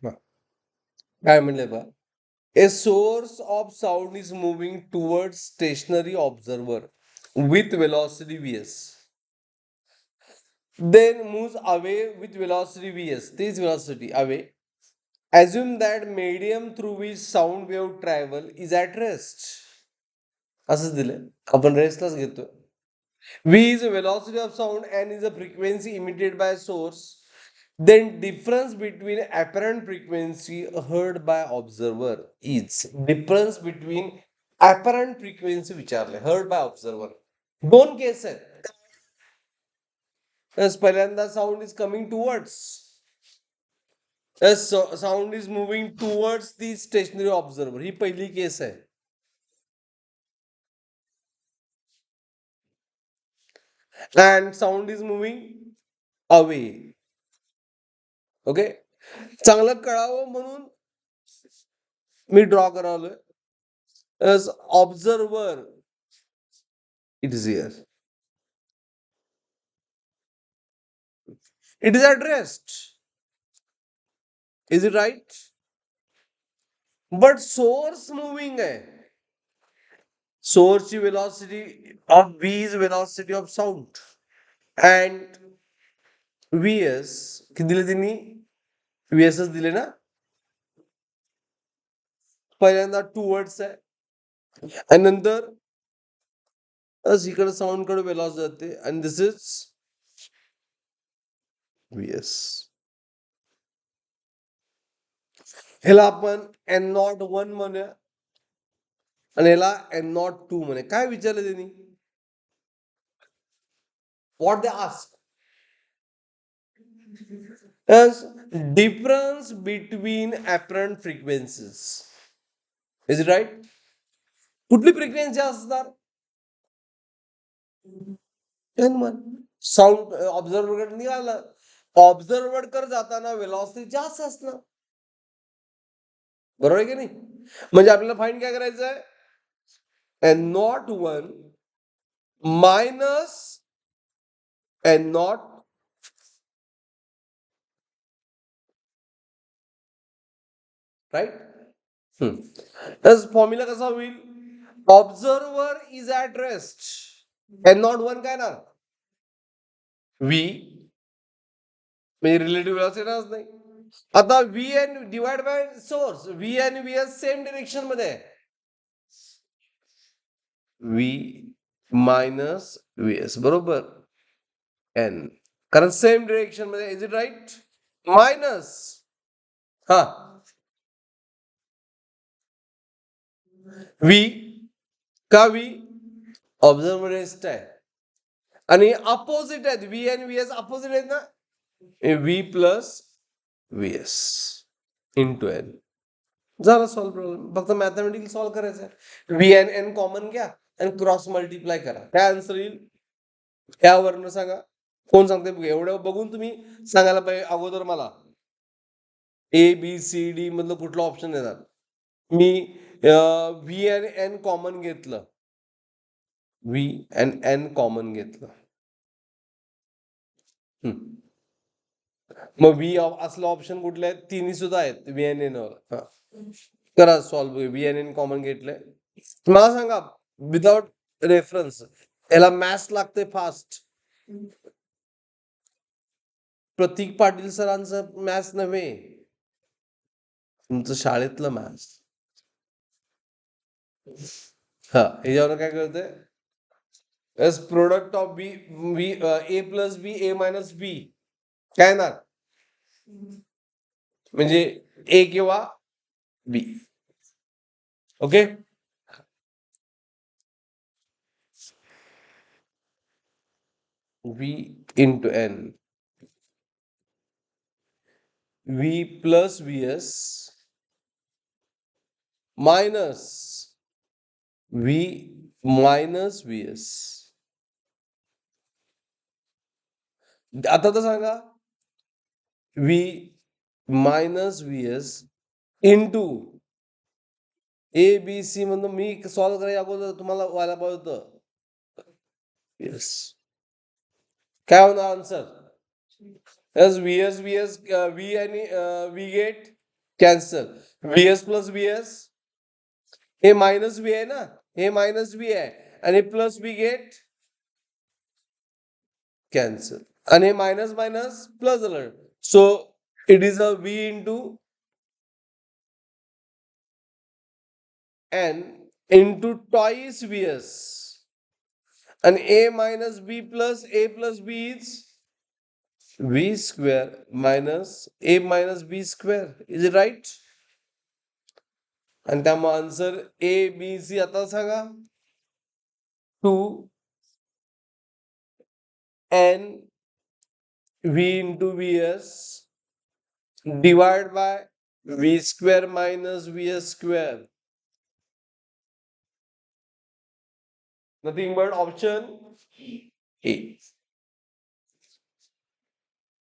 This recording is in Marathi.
हा. काय म्हणले बा? A source of sound is moving towards stationary observer with velocity vs. Then moves away with velocity vs. This velocity away. Assume that medium through which sound wave travel is at rest. असंच दिलंय. आपण रेस्टलाच घेतोय. V is the velocity of sound and is the frequency emitted by a source. Then difference between apparent frequency heard by observer is difference between apparent frequency विचारले heard by observer. दोन केस आहेत. पहिल्यांदा sound is coming towards. Sound is moving towards the stationary observer. ही पहिली केस आहे. And sound is moving away. Okay, चांगलं कळावं म्हणून मी draw करावलोय. As observer, it is here. It is at rest. Is it right? But source moving आहे. Source velocity of V is velocity of sound. And Vs किती दिले त्यांनी? Vs दिले ना? पहिल्यांदा टूवर्ड्स आहे आणि नंतर इकडे साऊंड कडे वेलॉसिटी जाते आणि दिस इज Vs. ह्याला आपण N01 म्हणूया आणि ह्याला N02 म्हणूया. काय विचारलं त्यांनी? What they ask? As difference between apparent frequencies. Is it right? कुठली फ्रिक्वेन्सी असणार? N1. साऊंड ऑब्झर्वर कडे निघाला. ऑब्झर्वर कडे जाताना वेलॉसिटी जास्त असणार. बरोबर आहे की नाही? म्हणजे आपल्याला फाईंड काय करायचं आहे? N01 minus N0 right. Formula कसा होईल? Observer is at rest. N01 काय ना? V म्हणजे रिलेटिव्ह वेलॉसिटी नाही. आता V n divide by source. V आणि VS सेम डिरेक्शन मध्ये आहे. V मायनस VS बरोबर N, कारण सेम डिरेक्शन मध्ये. Is it right? मायनस हा V का V ऑब्झर्वर रेस्ट आहे आणि अपोजिट आहेत. V आणि VS अपोजिट आहेत ना. V plus VS into N झाला सॉल्व प्रॉब्लेम. फक्त मॅथमॅटिकल सॉल्व करायचं आहे. V आणि N कॉमन घ्या आणि क्रॉस मल्टिप्लाय करा. काय आन्सर येईल? यावरनं सांगा. कोण सांगते बघा. एवढं बघून तुम्ही सांगायला पाहिजे अगोदर मला ABCD मधलं कुठलं ऑप्शन येणार. मी V आणि N कॉमन घेतलं. V आणि N कॉमन घेतलं. मग V असलं ऑप्शन कुठले आहेत? तिन्ही सुद्धा आहेत V आणि N वर. करा सॉल्व. V आणि N कॉमन घेतलंय. मला सांगा विदाउट रेफरन्स याला मॅथ्स लागते फास्ट. प्रतीक पाटील सरांचं मॅथ्स नव्हे, तुमचं शाळेतलं मॅथ्स. हा ह्याच्यावर काय कळतंय? S product of B A plus B A minus B काय ना, म्हणजे A किंवा B. Okay. V into N. V plus VS minus V minus VS. आता तर सांगा V minus VS into ABC म्हणून मी सॉल्व करायच्या अगोदर तुम्हाला व्हायला पाहिजे होतं. येस. काय होणार आन्सर? as V आणि V get cancel. VS plus VS हे मायनस V आहे ना, हे मायनस V आहे आणि प्लस V गेट कॅन्सल आणि हे मायनस मायनस प्लस झालं. So it is a V into N into twice VS and A minus B plus A plus B is V square minus A minus B square. Is it right? आणि त्यामुळे आन्सर A, B, C आता सांगा. 2n V into Vs divided by V square minus Vs square. Nothing but option A.